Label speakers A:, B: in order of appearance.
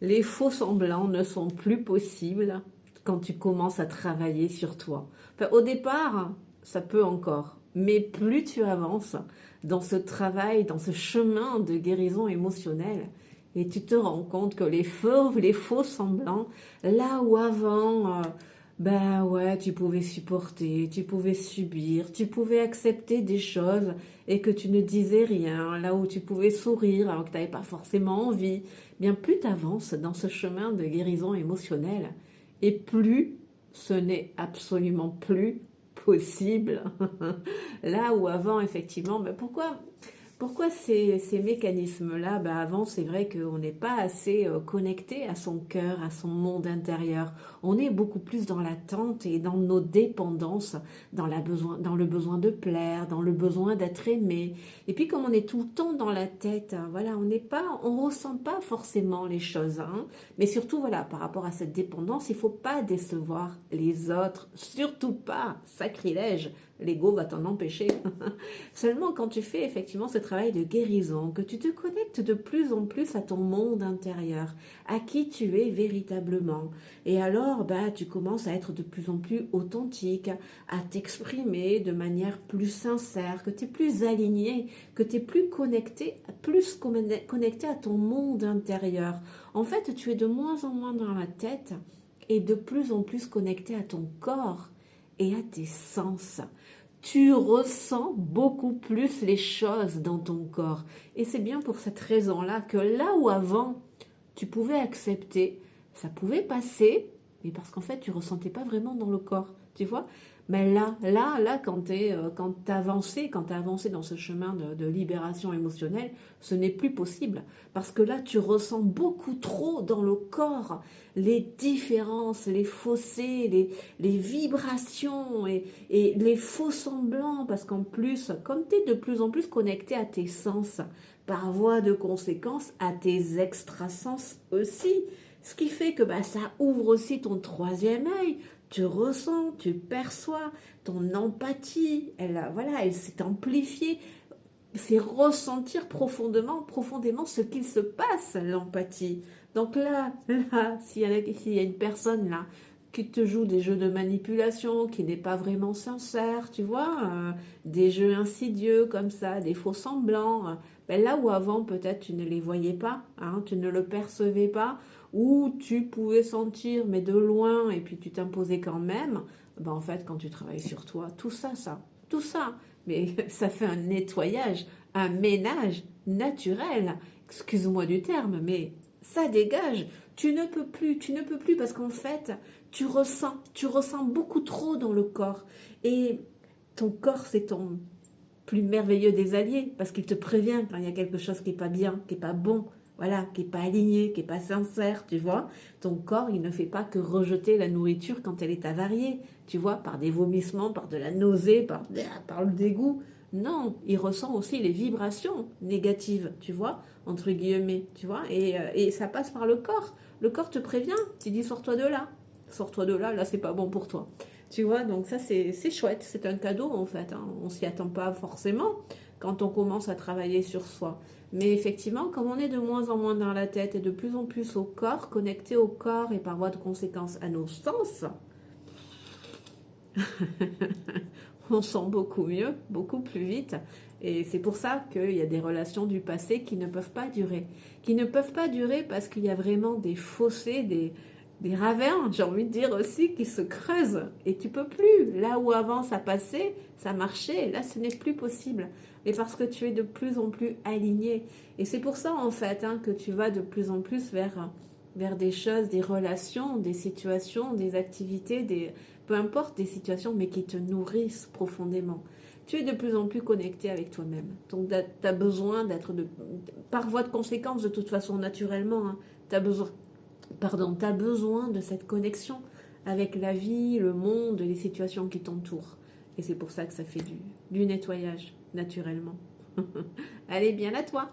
A: Les faux semblants ne sont plus possibles quand tu commences à travailler sur toi. Enfin, au départ, ça peut encore, mais plus tu avances dans ce travail, dans ce chemin de guérison émotionnelle, et tu te rends compte que les faux semblants, là où avant, ben ouais, tu pouvais supporter, tu pouvais subir, tu pouvais accepter des choses et que tu ne disais rien, là où tu pouvais sourire alors que tu n'avais pas forcément envie, bien plus tu avances dans ce chemin de guérison émotionnelle et plus ce n'est absolument plus possible. Là où avant, effectivement, ben pourquoi ces mécanismes-là, bah avant, c'est vrai qu'on n'est pas assez connecté à son cœur, à son monde intérieur. On est beaucoup plus dans l'attente et dans nos dépendances, dans le besoin de plaire, dans le besoin d'être aimé. Et puis, comme on est tout le temps dans la tête, hein, voilà, on ressent pas forcément les choses, hein. Mais surtout, voilà, par rapport à cette dépendance, il faut pas décevoir les autres, surtout pas, sacrilège. L'ego va t'en empêcher. Seulement quand tu fais effectivement ce travail de guérison, que tu te connectes de plus en plus à ton monde intérieur, à qui tu es véritablement, et alors bah, tu commences à être de plus en plus authentique, à t'exprimer de manière plus sincère, que tu es plus aligné, que tu es plus connecté à ton monde intérieur. En fait, tu es de moins en moins dans la tête et de plus en plus connecté à ton corps et à tes sens. Tu ressens beaucoup plus les choses dans ton corps. Et c'est bien pour cette raison-là que là où avant, tu pouvais accepter, ça pouvait passer, mais parce qu'en fait, tu ressentais pas vraiment dans le corps, tu vois. Mais là, quand t'as avancé dans ce chemin de libération émotionnelle, ce n'est plus possible. Parce que là, tu ressens beaucoup trop dans le corps les différences, les fossés, les vibrations et les faux semblants. Parce qu'en plus, comme tu es de plus en plus connecté à tes sens, par voie de conséquence à tes extrasens aussi. Ce qui fait que bah, ça ouvre aussi ton troisième œil. Tu ressens, tu perçois, ton empathie, elle s'est amplifiée. C'est ressentir profondément ce qu'il se passe, l'empathie. Donc s'il y a une personne là qui te joue des jeux de manipulation, qui n'est pas vraiment sincère, tu vois, des jeux insidieux comme ça, des faux semblants, ben là où avant peut-être tu ne les voyais pas, hein, tu ne le percevais pas, ou tu pouvais sentir mais de loin et puis tu t'imposais quand même, ben en fait quand tu travailles sur toi, tout ça, mais ça fait un nettoyage, un ménage naturel, excuse-moi du terme, mais ça dégage. Tu ne peux plus parce qu'en fait, tu ressens beaucoup trop dans le corps. Et ton corps, c'est ton plus merveilleux des alliés parce qu'il te prévient quand il y a quelque chose qui n'est pas bien, qui n'est pas bon, voilà, qui n'est pas aligné, qui n'est pas sincère, tu vois. Ton corps, il ne fait pas que rejeter la nourriture quand elle est avariée, tu vois, par des vomissements, par de la nausée, par le dégoût. Non, il ressent aussi les vibrations négatives, tu vois, entre guillemets, tu vois, et ça passe par le corps. Le corps te prévient, tu dis sors-toi de là, là c'est pas bon pour toi. Tu vois, donc ça c'est chouette, c'est un cadeau en fait, hein. On s'y attend pas forcément quand on commence à travailler sur soi. Mais effectivement, comme on est de moins en moins dans la tête et de plus en plus au corps, connecté au corps et par voie de conséquence à nos sens, on sent beaucoup mieux, beaucoup plus vite. Et c'est pour ça qu'il y a des relations du passé qui ne peuvent pas durer. Qui ne peuvent pas durer parce qu'il y a vraiment des fossés, des ravins, j'ai envie de dire aussi, qui se creusent. Et tu peux plus. Là où avant ça passait, ça marchait, là ce n'est plus possible. Mais parce que tu es de plus en plus aligné. Et c'est pour ça en fait hein, que tu vas de plus en plus vers des choses, des relations, des situations, des activités, peu importe des situations, mais qui te nourrissent profondément. Tu es de plus en plus connecté avec toi-même. Donc, tu as besoin par voie de conséquence, de toute façon, naturellement, hein, tu as t'as besoin de cette connexion avec la vie, le monde, les situations qui t'entourent. Et c'est pour ça que ça fait du nettoyage, naturellement. Allez, bien à toi!